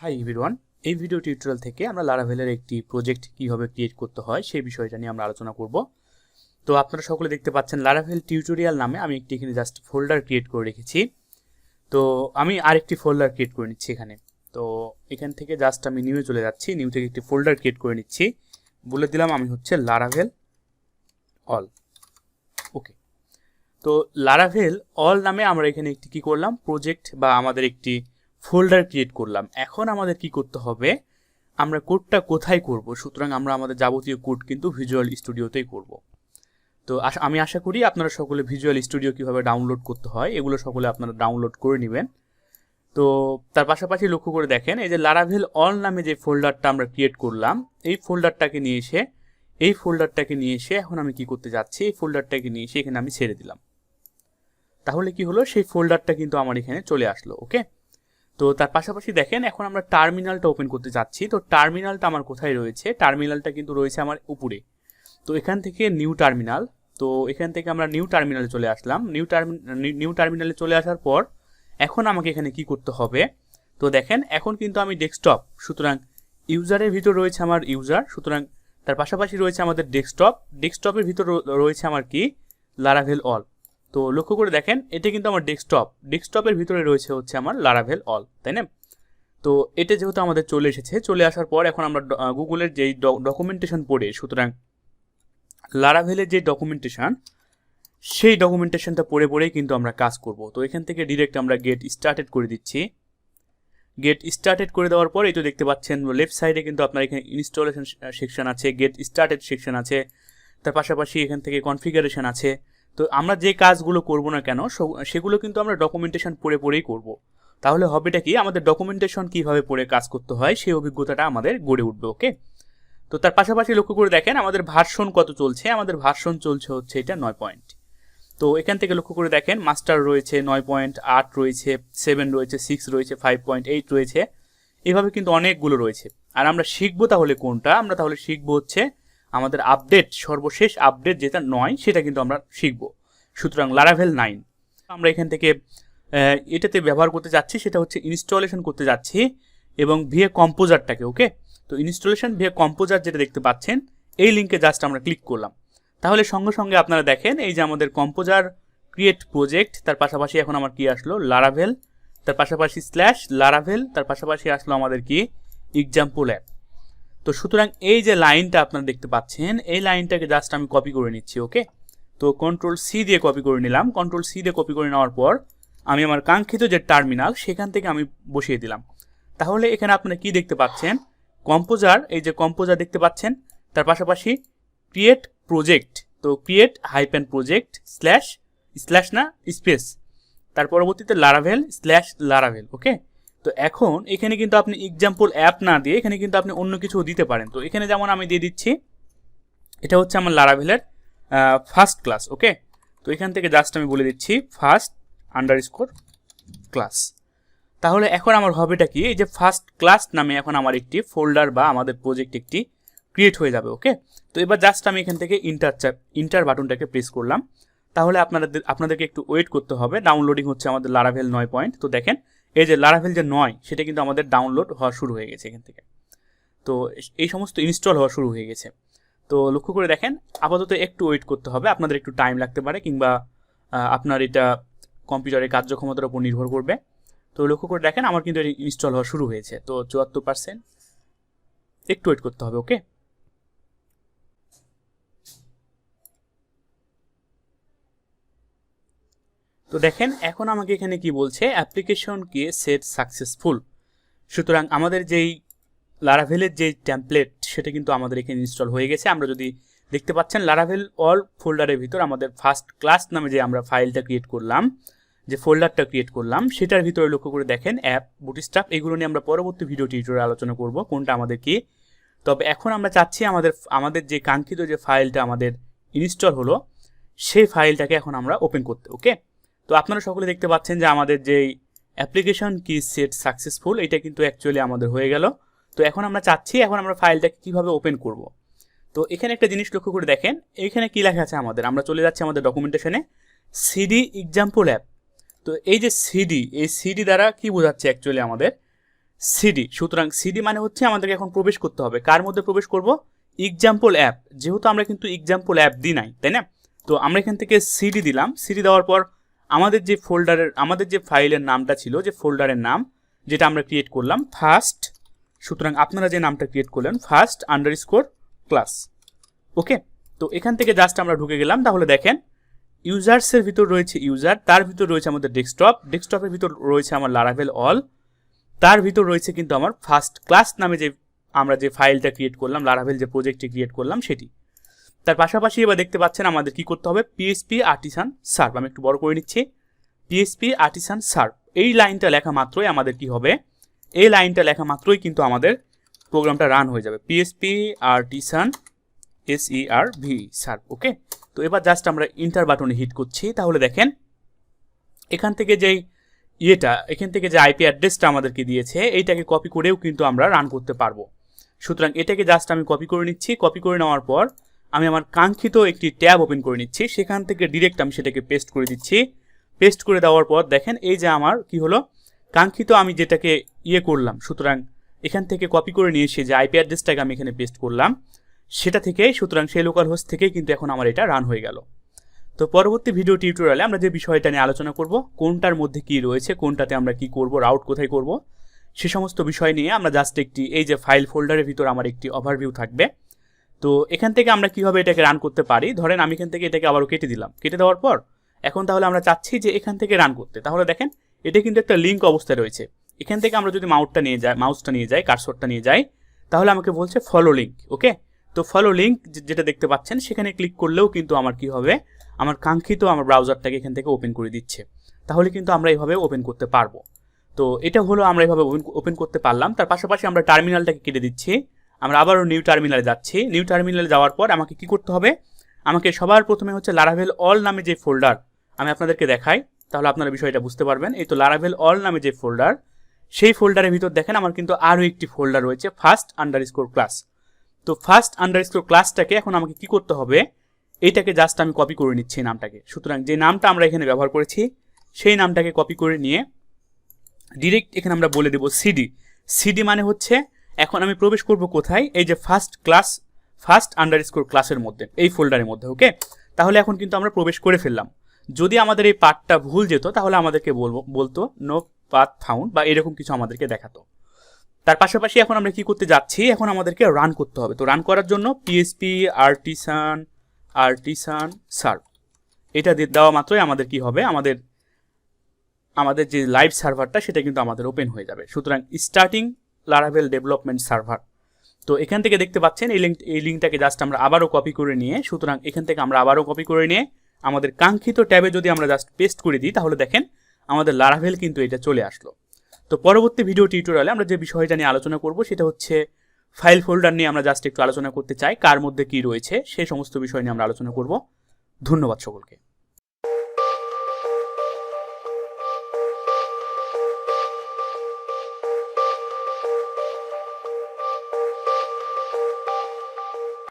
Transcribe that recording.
Hi everyone, এই video tutorial থেকে আমরা লারাভেলের একটি প্রজেক্ট কিভাবে ক্রিয়েট করতে হয় সেই বিষয়টা নিয়ে আমরা আলোচনা করব। তো আপনারা সকলে দেখতে পাচ্ছেন লারাভেল টিউটোরিয়াল নামে আমি একটি এখানে জাস্ট ফোল্ডার ক্রিয়েট করে রেখেছি। তো আমি আরেকটি ফোল্ডার ক্রিয়েট করে নিচ্ছি এখানে। তো এখান থেকে জাস্ট আমি নিউয়ে চলে যাচ্ছি, নিউ থেকে একটি ফোল্ডার ক্রিয়েট করে নিচ্ছি, বলে দিলাম আমি হচ্ছে লারাভেল অল। ওকে, তো লারাভেল অল নামে আমরা এখানে একটি কি করলাম, প্রজেক্ট বা আমাদের একটি ফোল্ডার ক্রিয়েট করলাম। এখন আমাদের কি করতে হবে, আমরা কোডটা কোথায় করব? সুতরাং আমরা আমাদের যাবতীয় কোড কিন্তু ভিজুয়াল স্টুডিওতেই করব। তো আমি আশা করি আপনারা সকলে ভিজুয়াল স্টুডিও কিভাবে ডাউনলোড করতে হয় এগুলো সকলে আপনারা ডাউনলোড করে নেবেন। তো তার পাশাপাশি লক্ষ্য করে দেখেন, এই যে লারাভেল অল নামে যে ফোল্ডারটা আমরা ক্রিয়েট করলাম, এই ফোল্ডারটাকে নিয়ে এসে এখন আমি কি করতে যাচ্ছি, এই ফোল্ডারটাকে নিয়ে এসে এখানে আমি ছেড়ে দিলাম। তাহলে কি হলো, সেই ফোল্ডারটা কিন্তু আমার এখানে চলে আসলো। ওকে, তো তার পাশাপাশি দেখেন এখন আমরা টার্মিনালটা ওপেন করতে যাচ্ছি। তো টার্মিনালটা আমার কোথায় রয়েছে, টার্মিনালটা কিন্তু রয়েছে আমার উপরে। তো এখান থেকে নিউ টার্মিনাল, তো এখান থেকে আমরা নিউ টার্মিনালে চলে আসলাম। নিউ টার্মিনালে চলে আসার পর এখন আমাকে এখানে কি করতে হবে, তো দেখেন এখন কিন্তু আমি ডেস্কটপ, সুতরাং ইউজারের ভিতর রয়েছে আমার ইউজার, সুতরাং তার পাশাপাশি রয়েছে আমাদের ডেস্কটপের ভিতর রয়েছে আমার কি, লারাভেল অল। তো লক্ষ্য করে দেখেন এটা কিন্তু আমার ডেস্কটপের ভিতরে রয়েছে হচ্ছে আমার লারাভেল অল, তাই না? তো এটা যেহেতু আমাদের চলে এসেছে, চলে আসার পর এখন আমরা গুগলের যেই ডকুমেন্টেশন পড়ে, সুতরাং লারাভেলের যে ডকুমেন্টেশন, সেই ডকুমেন্টেশনটা পড়েই কিন্তু আমরা কাজ করব। তো এখান থেকে ডিরেক্ট আমরা গেট স্টার্টেড করে দিচ্ছি। গেট স্টার্টেড করে দেওয়ার পর এই তো দেখতে পাচ্ছেন লেফট সাইডে কিন্তু আপনার এখানে ইনস্টলেশন সেকশন আছে, গেট স্টার্টেড সেকশন আছে, তার পাশাপাশি এখান থেকে কনফিগারেশন আছে। তো আমরা যে কাজগুলো করব না কেন সেগুলো কিন্তু আমরা ডকুমেন্টেশন পড়েই করব। তাহলে হবেটা কি, আমাদের ডকুমেন্টেশন কিভাবে পড়ে কাজ করতে হয় সেই অভিজ্ঞতাটা আমাদের গড়ে উঠবে। ওকে, তো তার পাশাপাশি লক্ষ্য করে দেখেন আমাদের ভার্সন কত চলছে, আমাদের ভার্সন চলছে হচ্ছে এটা 9 পয়েন্ট। তো এখান থেকে লক্ষ্য করে দেখেন মাস্টার রয়েছে 9.8 রয়েছে, 7 রয়েছে, 6 রয়েছে, 5.8 রয়েছে, এভাবে কিন্তু অনেকগুলো রয়েছে। আর আমরা শিখবো তাহলে কোনটা, আমরা তাহলে শিখবো হচ্ছে আমাদের আপডেট, সর্বশেষ আপডেট যেটা 9 সেটা কিন্তু আমরা শিখবো। সুতরাং লারাভেল 9 আমরা এখান থেকে এটাতে ব্যবহার করতে যাচ্ছি, সেটা হচ্ছে ইনস্টলেশন করতে যাচ্ছি এবং ভিএ কম্পোজারটাকে। ওকে, তো ইনস্টলেশন ভিএ কম্পোজার যেটা দেখতে পাচ্ছেন এই লিঙ্কে জাস্ট আমরা ক্লিক করলাম। তাহলে সঙ্গে সঙ্গে আপনারা দেখেন এই যে আমাদের কম্পোজার ক্রিয়েট প্রজেক্ট, তার পাশাপাশি এখন আমার কি আসলো, লারাভেল, তার পাশাপাশি স্ল্যাশ লারাভেল, তার পাশাপাশি আসলো আমাদের কি, এক্সাম্পল অ্যাপ। তো সুতরাং এই যে লাইনটা আপনারা দেখতে পাচ্ছেন, এই লাইনটাকে জাস্ট আমি কপি করে নিচ্ছি। ওকে, তো কন্ট্রোল সি দিয়ে কপি করে নিলাম। কন্ট্রোল সি দিয়ে কপি করে নেওয়ার পর আমি আমার কাঙ্ক্ষিত যে টার্মিনাল সেখান থেকে আমি বসিয়ে দিলাম। তাহলে এখানে আপনারা কি দেখতে পাচ্ছেন, কম্পোজার, এই যে কম্পোজার দেখতে পাচ্ছেন, তার পাশাপাশি ক্রিয়েট প্রজেক্ট, তো ক্রিয়েট হাইপেন প্রজেক্ট স্ল্যাশ না স্পেস, তার পরবর্তীতে লারাভেল স্ল্যাশ লারাভেল। ওকে, তো এখন এখানে কিন্তু আপনি এক্সাম্পল অ্যাপ না দিয়ে এখানে কিন্তু আপনি অন্য কিছু দিতে পারেন। তো এখানে যেমন আমি দিয়ে দিচ্ছি, এটা হচ্ছে আমার লারাভেলের ফার্স্ট ক্লাস। ওকে, তো এখান থেকে জাস্ট আমি বলে দিচ্ছি ফার্স্ট আন্ডারস্কোর ক্লাস। তাহলে এখন আমার হবেটা কি, এই যে ফার্স্ট ক্লাস নামে এখন আমার একটি ফোল্ডার বা আমাদের প্রজেক্ট একটি ক্রিয়েট হয়ে যাবে। ওকে, তো এবার জাস্ট আমি এখান থেকে ইন্টার বাটনটাকে প্রেস করলাম। তাহলে আপনাদেরকে একটু ওয়েট করতে হবে, ডাউনলোডিং হচ্ছে আমাদের লারাভেল 9 পয়েন্ট। তো দেখেন এই যে লারাভেল যে 9 সেটা কিন্তু আমাদের ডাউনলোড হওয়া শুরু হয়ে গেছে এখান থেকে। তো এই সমস্ত ইনস্টল হওয়া শুরু হয়ে গেছে। তো লক্ষ্য করে দেখেন আপাতত একটু ওয়েট করতে হবে, আপনাদের একটু টাইম লাগতে পারে, কিংবা আপনার এটা কম্পিউটারের কার্যক্ষমতার উপর নির্ভর করবে। তো লক্ষ্য করে দেখেন আমার কিন্তু ইনস্টল হওয়া শুরু হয়েছে। তো 74%, একটু ওয়েট করতে হবে। ওকে, তো দেখেন এখন আমাকে এখানে কি বলছে, অ্যাপ্লিকেশনকে সেট সাকসেসফুল। সুতরাং আমাদের যেই লারাভেলের যে টেমপ্লেট সেটা কিন্তু আমাদের এখানে ইনস্টল হয়ে গেছে। আমরা যদি দেখতে পাচ্ছেন লারাভেল অল ফোল্ডারের ভিতর আমাদের ফার্স্ট ক্লাস নামে যে আমরা ফাইলটা ক্রিয়েট করলাম, যে ফোল্ডারটা ক্রিয়েট করলাম, সেটার ভিতরে লক্ষ্য করে দেখেন অ্যাপ, বুটস্ট্র্যাপ, এগুলো নিয়ে আমরা পরবর্তী ভিডিও টিউটোরিয়ালে আলোচনা করব কোনটা আমাদের কি। তবে এখন আমরা চাচ্ছি আমাদের যে কাঙ্ক্ষিত যে ফাইলটা আমাদের ইনস্টল হলো সেই ফাইলটাকে এখন আমরা ওপেন করতে। ওকে, তো আপনারা সকলে দেখতে পাচ্ছেন যে আমাদের যেই অ্যাপ্লিকেশন কি সেট সাকসেসফুল, এটা কিন্তু অ্যাকচুয়ালি আমাদের হয়ে গেল। তো এখন আমরা চাচ্ছি এখন আমরা ফাইলটাকে কিভাবে ওপেন করব। তো এখানে একটা জিনিস লক্ষ্য করে দেখেন, এখানে কি লেখা আছে আমাদের, আমরা চলে যাচ্ছি আমাদের ডকুমেন্টেশনে, সিডি এক্সাম্পল অ্যাপ। তো এই যে সিডি, এই সিডি দ্বারা কি বোঝাচ্ছে অ্যাকচুয়ালি আমাদের, সিডি। সুতরাং সিডি মানে হচ্ছে আমাদেরকে এখন প্রবেশ করতে হবে, কার মধ্যে প্রবেশ করব, এক্সাম্পল অ্যাপ, যেহেতু আমরা কিন্তু এক্সাম্পল অ্যাপ দিই নাই, তাই না? তো আমরা এখান থেকে সিডি দিলাম, সিডি দেওয়ার পর আমাদের যে ফোল্ডারের, আমাদের যে ফাইলের নামটা ছিল, যে ফোল্ডারের নাম যেটা আমরা ক্রিয়েট করলাম ফার্স্ট, সুতরাং আপনারা যে নামটা ক্রিয়েট করলেন ফার্স্ট আন্ডারস্কোর ক্লাস। ওকে, তো এখান থেকে জাস্ট আমরা ঢুকে গেলাম। তাহলে দেখেন ইউজার্সের ভিতর রয়েছে ইউজার, তার ভিতর রয়েছে আমাদের ডেস্কটপ, ডেস্কটপের ভিতর রয়েছে আমার লারাভেল অল, তার ভিতর রয়েছে কিন্তু আমার ফার্স্ট ক্লাস নামে যে আমরা যে ফাইলটা ক্রিয়েট করলাম, লারাভেল যে প্রজেক্টটি ক্রিয়েট করলাম সেটি। তার পাশাপাশি এবার দেখতে পাচ্ছেন আমাদের কি করতে হবে, পিএইচপি আর্টিসান সার্ভ। আমি একটু বড় করে নিচ্ছি, পিএইচপি আর্টিসান সার্ভ। এই লাইনটা লেখা মাত্রই আমাদের কি হবে, এই লাইনটা লেখা মাত্রই কিন্তু আমাদের প্রোগ্রামটা রান হয়ে যাবে, পিএইচপি আর্টিসান SERV সার্ভ। ওকে, তো এবার জাস্ট আমরা ইন্টার বাটনে হিট করছি। তাহলে দেখেন এখান থেকে যেই এখান থেকে যে আইপি অ্যাড্রেসটা আমাদেরকে দিয়েছে এইটাকে কপি করেও কিন্তু আমরা রান করতে পারবো। সুতরাং এটাকে জাস্ট আমি কপি করে নিচ্ছি, কপি করে নেওয়ার পর আমি আমার কাঙ্ক্ষিত একটি ট্যাব ওপেন করে নিচ্ছি, সেখান থেকে ডিরেক্ট আমি সেটাকে পেস্ট করে দিচ্ছি। পেস্ট করে দেওয়ার পর দেখেন এই যে আমার কি হলো, কাঙ্ক্ষিত আমি যেটাকে করলাম, সুতরাং এখান থেকে কপি করে নিয়ে এসে যে আইপি অ্যাড্রেসটাকে আমি এখানে পেস্ট করলাম সেটা থেকে, সুতরাং সেই লোকাল হোস্ট থেকেই কিন্তু এখন আমার এটা রান হয়ে গেল। তো পরবর্তী ভিডিও টিউটোরিয়ালে আমরা যে বিষয়টা নিয়ে আলোচনা করব, কোনটার মধ্যে কি রয়েছে, কোনটাতে আমরা কি করব, রাউট কোথায় করব, সে সমস্ত বিষয় নিয়ে আমরা জাস্ট একটি এই যে ফাইল ফোল্ডারের ভিতর আমার একটি ওভারভিউ থাকবে। তো এখান থেকে আমরা কিভাবে এটাকে রান করতে পারি, ধরেন আমি এখান থেকে এটাকে আবারও কেটে দিলাম, কেটে দেওয়ার পর এখন তাহলে আমরা চাচ্ছি যে এখান থেকে রান করতে। তাহলে দেখেন এটা কিন্তু একটা লিঙ্ক অবস্থায় রয়েছে, এখান থেকে আমরা যদি মাউসটা নিয়ে যাই কার্সরটা নিয়ে যাই, তাহলে আমাকে বলছে ফলো লিঙ্ক। ওকে, তো ফলো লিঙ্ক যেটা দেখতে পাচ্ছেন সেখানে ক্লিক করলেও কিন্তু আমার কি হবে, আমার কাঙ্ক্ষিত আমার ব্রাউজারটাকে এখান থেকে ওপেন করে দিচ্ছে। তাহলে কিন্তু আমরা এইভাবে ওপেন করতে পারবো। তো এটা হলো আমরা এইভাবে ওপেন করতে পারলাম। তার পাশাপাশি আমরা টার্মিনালটাকে কেটে দিচ্ছি, আমরা আবারও নিউ টার্মিনালে যাচ্ছি। নিউ টার্মিনালে যাওয়ার পর আমাকে কি করতে হবে, আমাকে সবার প্রথমে হচ্ছে লারাভেল অল নামে যে ফোল্ডার, আমি আপনাদেরকে দেখাই তাহলে আপনারা বিষয়টা বুঝতে পারবেন। এই তো লারাভেল অল নামে যে ফোল্ডার, সেই ফোল্ডারের ভিতর দেখেন আমার কিন্তু আরও একটি ফোল্ডার রয়েছে ফার্স্ট আন্ডারস্কোর ক্লাস। তো ফার্স্ট আন্ডারস্কোর ক্লাসটাকে এখন আমাকে কি করতে হবে, এইটাকে জাস্ট আমি কপি করে নিচ্ছি নামটাকে। সুতরাং যে নামটা আমরা এখানে ব্যবহার করেছি সেই নামটাকে কপি করে নিয়ে ডিরেক্ট এখানে আমরা বলে দেব সিডি। সিডি মানে হচ্ছে এখন আমি প্রবেশ করব কোথায়, এই যে ফার্স্ট আন্ডারস্কোর ক্লাসের মধ্যে, এই ফোল্ডারের মধ্যে। ওকে, তাহলে এখন কিন্তু আমরা প্রবেশ করে ফেললাম। যদি আমাদের এই পাথটা ভুল যেত তাহলে আমাদেরকে বলতো নো পাথ ফাউন্ড বা এরকম কিছু আমাদেরকে দেখাতো। তার পাশাপাশি এখন আমরা কি করতে যাচ্ছি, এখন আমাদেরকে রান করতে হবে। তো রান করার জন্য পিএইচপি আর্টিসান সার্ভ এটা দেওয়া মাত্রই আমাদের কি হবে, আমাদের যে লাইভ সার্ভারটা সেটা কিন্তু আমাদের ওপেন হয়ে যাবে। সুতরাং স্টার্টিং লারাভেল ডেভেলপমেন্ট সার্ভার। তো এখান থেকে দেখতে পাচ্ছেন এই লিঙ্কটাকে জাস্ট আমরা আবারও কপি করে নিয়ে, সুতরাং এখান থেকে আমরা আবারও কপি করে নিয়ে আমাদের কাঙ্ক্ষিত ট্যাবে যদি আমরা জাস্ট পেস্ট করে দিই তাহলে দেখেন আমাদের লারাভেল কিন্তু এটা চলে আসলো। তো পরবর্তী ভিডিও টিউটোরিয়ালে আমরা যে বিষয়টা নিয়ে আলোচনা করব সেটা হচ্ছে ফাইল ফোল্ডার নিয়ে আমরা জাস্ট একটু আলোচনা করতে চাই, কার মধ্যে কি রয়েছে সেই সমস্ত বিষয় নিয়ে আমরা আলোচনা করব। ধন্যবাদ সকলকে।